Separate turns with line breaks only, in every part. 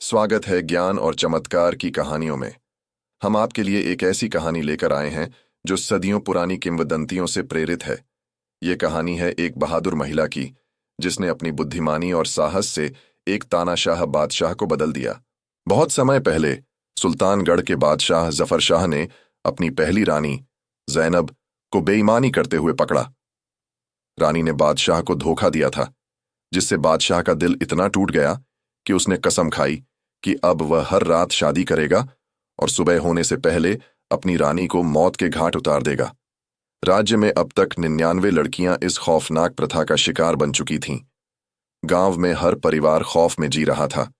स्वागत है ज्ञान और चमत्कार की कहानियों में। हम आपके लिए एक ऐसी कहानी लेकर आए हैं जो सदियों पुरानी किंवदंतियों से प्रेरित है। ये कहानी है एक बहादुर महिला की, जिसने अपनी बुद्धिमानी और साहस से एक तानाशाह बादशाह को बदल दिया। बहुत समय पहले सुल्तानगढ़ के बादशाह जफर शाह ने अपनी पहली रानी जैनब को बेईमानी करते हुए पकड़ा। रानी ने बादशाह को धोखा दिया था, जिससे बादशाह का दिल इतना टूट गया कि उसने कसम खाई कि अब वह हर रात शादी करेगा और सुबह होने से पहले अपनी रानी को मौत के घाट उतार देगा। राज्य में अब तक 99 लड़कियां इस खौफनाक प्रथा का शिकार बन चुकी थीं। गांव में हर परिवार खौफ में जी रहा था।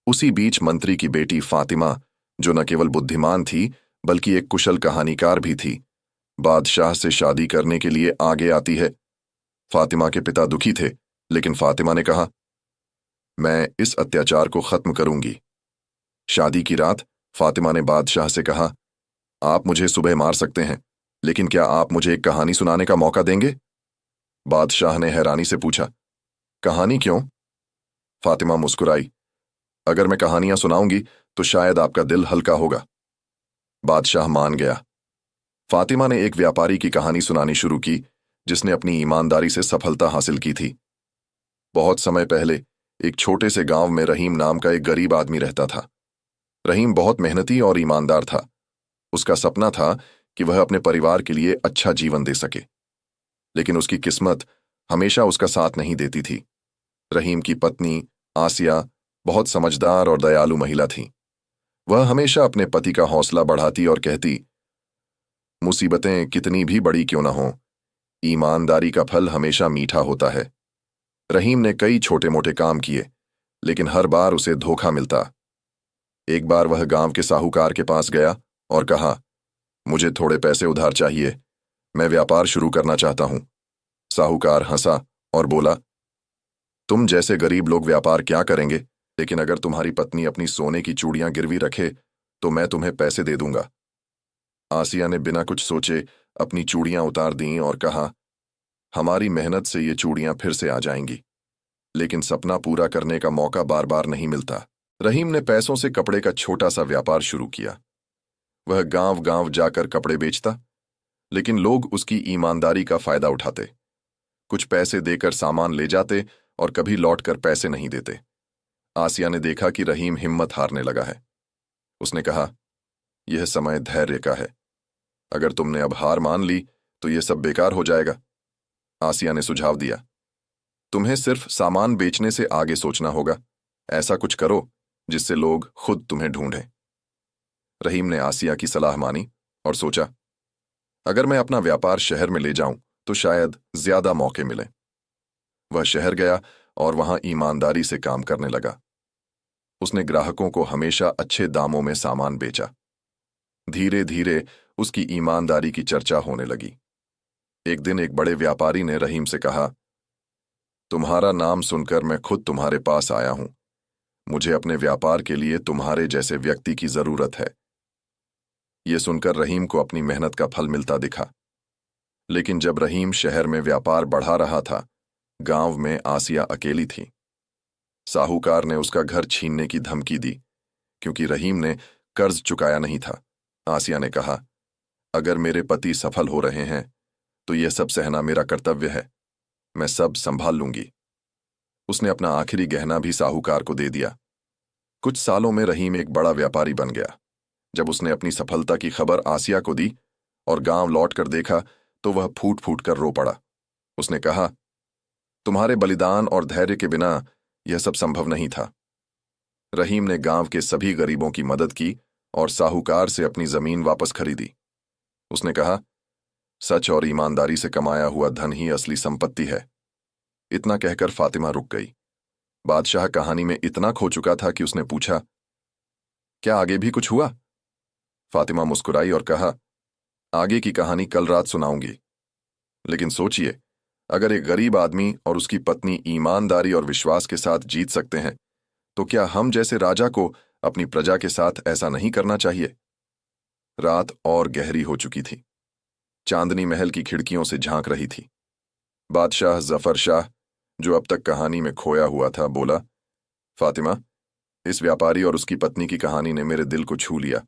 उसी बीच मंत्री की बेटी फातिमा, जो न केवल बुद्धिमान थी बल्कि एक कुशल कहानीकार भी थी, बादशाह से शादी करने के लिए आगे आती है। फातिमा के पिता दुखी थे, लेकिन फातिमा ने कहा, मैं इस अत्याचार को खत्म करूंगी। शादी की रात फातिमा ने बादशाह से कहा, आप मुझे सुबह मार सकते हैं, लेकिन क्या आप मुझे एक कहानी सुनाने का मौका देंगे? बादशाह ने हैरानी से पूछा, कहानी क्यों? फातिमा मुस्कुराई, अगर मैं कहानियां सुनाऊंगी तो शायद आपका दिल हल्का होगा। बादशाह मान गया। फातिमा ने एक व्यापारी की कहानी सुनानी शुरू की, जिसने अपनी ईमानदारी से सफलता हासिल की थी। बहुत समय पहले एक छोटे से गांव में रहीम नाम का एक गरीब आदमी रहता था। रहीम बहुत मेहनती और ईमानदार था। उसका सपना था कि वह अपने परिवार के लिए अच्छा जीवन दे सके, लेकिन उसकी किस्मत हमेशा उसका साथ नहीं देती थी। रहीम की पत्नी आसिया बहुत समझदार और दयालु महिला थी। वह हमेशा अपने पति का हौसला बढ़ाती और कहती, मुसीबतें कितनी भी बड़ी क्यों न हों, ईमानदारी का फल हमेशा मीठा होता है। रहीम ने कई छोटे मोटे काम किए, लेकिन हर बार उसे धोखा मिलता। एक बार वह गांव के साहूकार के पास गया और कहा, मुझे थोड़े पैसे उधार चाहिए, मैं व्यापार शुरू करना चाहता हूं। साहूकार हंसा और बोला, तुम जैसे गरीब लोग व्यापार क्या करेंगे, लेकिन अगर तुम्हारी पत्नी अपनी सोने की चूड़ियां गिरवी रखे तो मैं तुम्हें पैसे दे दूंगा। आसिया ने बिना कुछ सोचे अपनी चूड़ियां उतार दीं और कहा, हमारी मेहनत से ये चूड़ियां फिर से आ जाएंगी, लेकिन सपना पूरा करने का मौका बार बार नहीं मिलता। रहीम ने पैसों से कपड़े का छोटा सा व्यापार शुरू किया। वह गांव गांव जाकर कपड़े बेचता, लेकिन लोग उसकी ईमानदारी का फायदा उठाते। कुछ पैसे देकर सामान ले जाते और कभी लौटकर पैसे नहीं देते। आसिया ने देखा कि रहीम हिम्मत हारने लगा है। उसने कहा, यह समय धैर्य का है, अगर तुमने अब हार मान ली तो यह सब बेकार हो जाएगा। आसिया ने सुझाव दिया, तुम्हें सिर्फ सामान बेचने से आगे सोचना होगा। ऐसा कुछ करो जिससे लोग खुद तुम्हें ढूंढें। रहीम ने आसिया की सलाह मानी और सोचा, अगर मैं अपना व्यापार शहर में ले जाऊं तो शायद ज्यादा मौके मिले। वह शहर गया और वहां ईमानदारी से काम करने लगा। उसने ग्राहकों को हमेशा अच्छे दामों में सामान बेचा। धीरे धीरे उसकी ईमानदारी की चर्चा होने लगी। एक दिन एक बड़े व्यापारी ने रहीम से कहा, तुम्हारा नाम सुनकर मैं खुद तुम्हारे पास आया हूं। मुझे अपने व्यापार के लिए तुम्हारे जैसे व्यक्ति की जरूरत है। यह सुनकर रहीम को अपनी मेहनत का फल मिलता दिखा। लेकिन जब रहीम शहर में व्यापार बढ़ा रहा था, गांव में आसिया अकेली थी। साहूकार ने उसका घर छीनने की धमकी दी, क्योंकि रहीम ने कर्ज चुकाया नहीं था। आसिया ने कहा, अगर मेरे पति सफल हो रहे हैं तो यह सब सहना मेरा कर्तव्य है, मैं सब संभाल लूंगी। उसने अपना आखिरी गहना भी साहूकार को दे दिया। कुछ सालों में रहीम एक बड़ा व्यापारी बन गया। जब उसने अपनी सफलता की खबर आसिया को दी और गांव लौटकर देखा तो वह फूट फूट कर रो पड़ा। उसने कहा, तुम्हारे बलिदान और धैर्य के बिना यह सब संभव नहीं था। रहीम ने गांव के सभी गरीबों की मदद की और साहूकार से अपनी जमीन वापस खरीदी। उसने कहा, सच और ईमानदारी से कमाया हुआ धन ही असली संपत्ति है। इतना कहकर फातिमा रुक गई। बादशाह कहानी में इतना खो चुका था कि उसने पूछा, क्या आगे भी कुछ हुआ? फातिमा मुस्कुराई और कहा, आगे की कहानी कल रात सुनाऊंगी। लेकिन सोचिए, अगर एक गरीब आदमी और उसकी पत्नी ईमानदारी और विश्वास के साथ जीत सकते हैं, तो क्या हम जैसे राजा को अपनी प्रजा के साथ ऐसा नहीं करना चाहिए? रात और गहरी हो चुकी थी। चांदनी महल की खिड़कियों से झांक रही थी। बादशाह जफर शाह, जो अब तक कहानी में खोया हुआ था, बोला, फातिमा, इस व्यापारी और उसकी पत्नी की कहानी ने मेरे दिल को छू लिया,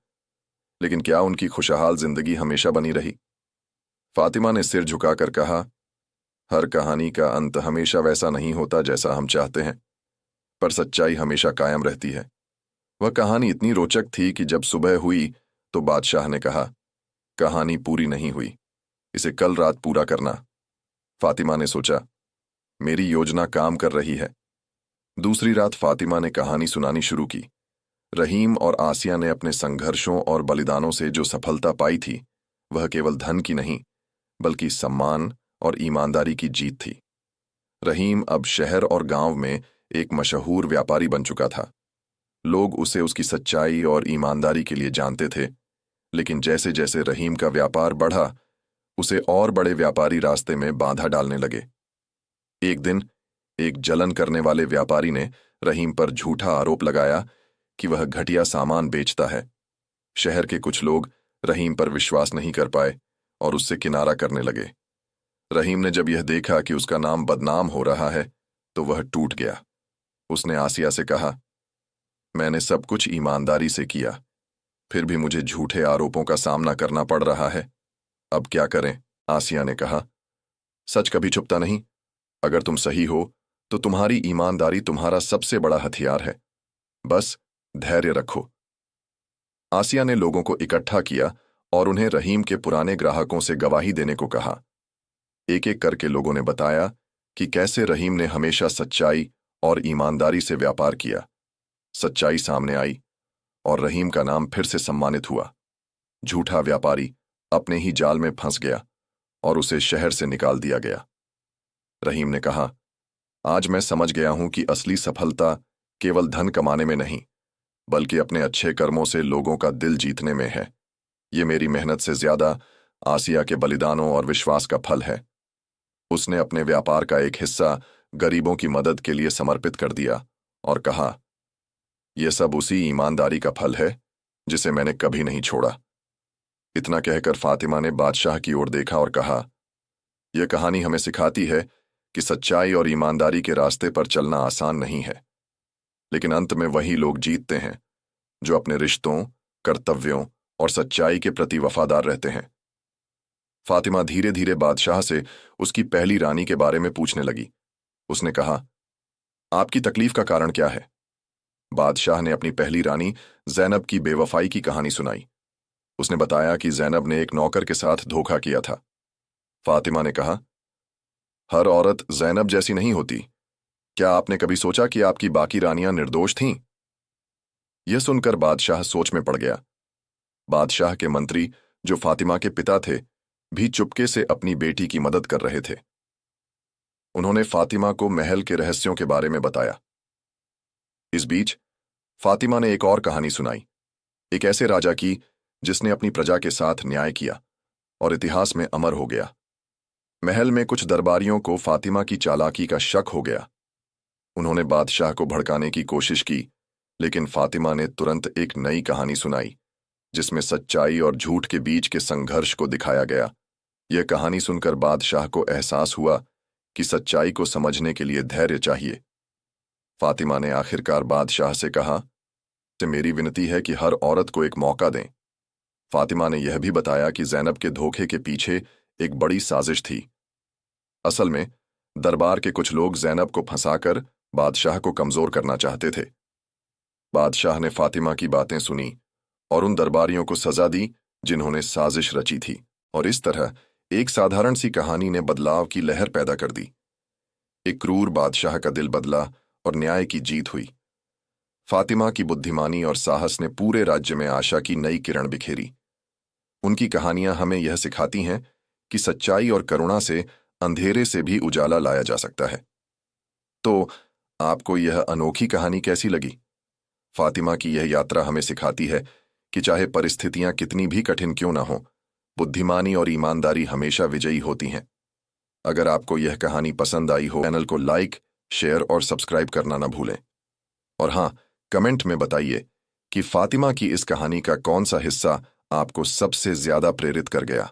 लेकिन क्या उनकी खुशहाल जिंदगी हमेशा बनी रही? फातिमा ने सिर झुकाकर कहा, हर कहानी का अंत हमेशा वैसा नहीं होता जैसा हम चाहते हैं, पर सच्चाई हमेशा कायम रहती है। वह कहानी इतनी रोचक थी कि जब सुबह हुई तो बादशाह ने कहा, कहानी पूरी नहीं हुई, इसे कल रात पूरा करना। फातिमा ने सोचा, मेरी योजना काम कर रही है। दूसरी रात फातिमा ने कहानी सुनानी शुरू की। रहीम और आसिया ने अपने संघर्षों और बलिदानों से जो सफलता पाई थी, वह केवल धन की नहीं, बल्कि सम्मान और ईमानदारी की जीत थी। रहीम अब शहर और गांव में एक मशहूर व्यापारी बन चुका था। लोग उसे उसकी सच्चाई और ईमानदारी के लिए जानते थे, लेकिन जैसे जैसे रहीम का व्यापार बढ़ा, उसे और बड़े व्यापारी रास्ते में बाधा डालने लगे। एक दिन एक जलन करने वाले व्यापारी ने रहीम पर झूठा आरोप लगाया कि वह घटिया सामान बेचता है। शहर के कुछ लोग रहीम पर विश्वास नहीं कर पाए और उससे किनारा करने लगे। रहीम ने जब यह देखा कि उसका नाम बदनाम हो रहा है, तो वह टूट गया। उसने आसिया से कहा, मैंने सब कुछ ईमानदारी से किया, फिर भी मुझे झूठे आरोपों का सामना करना पड़ रहा है। अब क्या करें? आसिया ने कहा, सच कभी छुपता नहीं। अगर तुम सही हो तो तुम्हारी ईमानदारी तुम्हारा सबसे बड़ा हथियार है। बस धैर्य रखो। आसिया ने लोगों को इकट्ठा किया और उन्हें रहीम के पुराने ग्राहकों से गवाही देने को कहा। एक एक करके लोगों ने बताया कि कैसे रहीम ने हमेशा सच्चाई और ईमानदारी से व्यापार किया। सच्चाई सामने आई और रहीम का नाम फिर से सम्मानित हुआ। झूठा व्यापारी अपने ही जाल में फंस गया और उसे शहर से निकाल दिया गया। रहीम ने कहा, आज मैं समझ गया हूं कि असली सफलता केवल धन कमाने में नहीं, बल्कि अपने अच्छे कर्मों से लोगों का दिल जीतने में है। ये मेरी मेहनत से ज्यादा आसिया के बलिदानों और विश्वास का फल है। उसने अपने व्यापार का एक हिस्सा गरीबों की मदद के लिए समर्पित कर दिया और कहा, यह सब उसी ईमानदारी का फल है जिसे मैंने कभी नहीं छोड़ा। इतना कहकर फातिमा ने बादशाह की ओर देखा और कहा, यह कहानी हमें सिखाती है कि सच्चाई और ईमानदारी के रास्ते पर चलना आसान नहीं है, लेकिन अंत में वही लोग जीतते हैं जो अपने रिश्तों, कर्तव्यों और सच्चाई के प्रति वफादार रहते हैं। फातिमा धीरे धीरे बादशाह से उसकी पहली रानी के बारे में पूछने लगी। उसने कहा, आपकी तकलीफ का कारण क्या है? बादशाह ने अपनी पहली रानी जैनब की बेवफाई की कहानी सुनाई। उसने बताया कि जैनब ने एक नौकर के साथ धोखा किया था। फातिमा ने कहा, हर औरत जैनब जैसी नहीं होती। क्या आपने कभी सोचा कि आपकी बाकी रानियां निर्दोष थीं? यह सुनकर बादशाह सोच में पड़ गया। बादशाह के मंत्री, जो फातिमा के पिता थे, भी चुपके से अपनी बेटी की मदद कर रहे थे। उन्होंने फातिमा को महल के रहस्यों के बारे में बताया। इस बीच फातिमा ने एक और कहानी सुनाई, एक ऐसे राजा की जिसने अपनी प्रजा के साथ न्याय किया और इतिहास में अमर हो गया। महल में कुछ दरबारियों को फातिमा की चालाकी का शक हो गया। उन्होंने बादशाह को भड़काने की कोशिश की, लेकिन फातिमा ने तुरंत एक नई कहानी सुनाई जिसमें सच्चाई और झूठ के बीच के संघर्ष को दिखाया गया। यह कहानी सुनकर बादशाह को एहसास हुआ कि सच्चाई को समझने के लिए धैर्य चाहिए। फातिमा ने आखिरकार बादशाह से कहा, कि मेरी विनती है कि हर औरत को एक मौका दें। फातिमा ने यह भी बताया कि जैनब के धोखे के पीछे एक बड़ी साजिश थी। असल में दरबार के कुछ लोग जैनब को फंसाकर बादशाह को कमजोर करना चाहते थे। बादशाह ने फातिमा की बातें सुनी और उन दरबारियों को सजा दी जिन्होंने साजिश रची थी, और इस तरह एक साधारण सी कहानी ने बदलाव की लहर पैदा कर दी। एक क्रूर बादशाह का दिल बदला और न्याय की जीत हुई। फातिमा की बुद्धिमानी और साहस ने पूरे राज्य में आशा की नई किरण बिखेरी। उनकी कहानियां हमें यह सिखाती हैं कि सच्चाई और करुणा से अंधेरे से भी उजाला लाया जा सकता है। तो आपको यह अनोखी कहानी कैसी लगी? फातिमा की यह यात्रा हमें सिखाती है कि चाहे परिस्थितियां कितनी भी कठिन क्यों ना हो, बुद्धिमानी और ईमानदारी हमेशा विजयी होती हैं। अगर आपको यह कहानी पसंद आई हो, चैनल को लाइक, शेयर और सब्सक्राइब करना ना भूलें। और हाँ, कमेंट में बताइए कि फातिमा की इस कहानी का कौन सा हिस्सा आपको सबसे ज्यादा प्रेरित कर गया।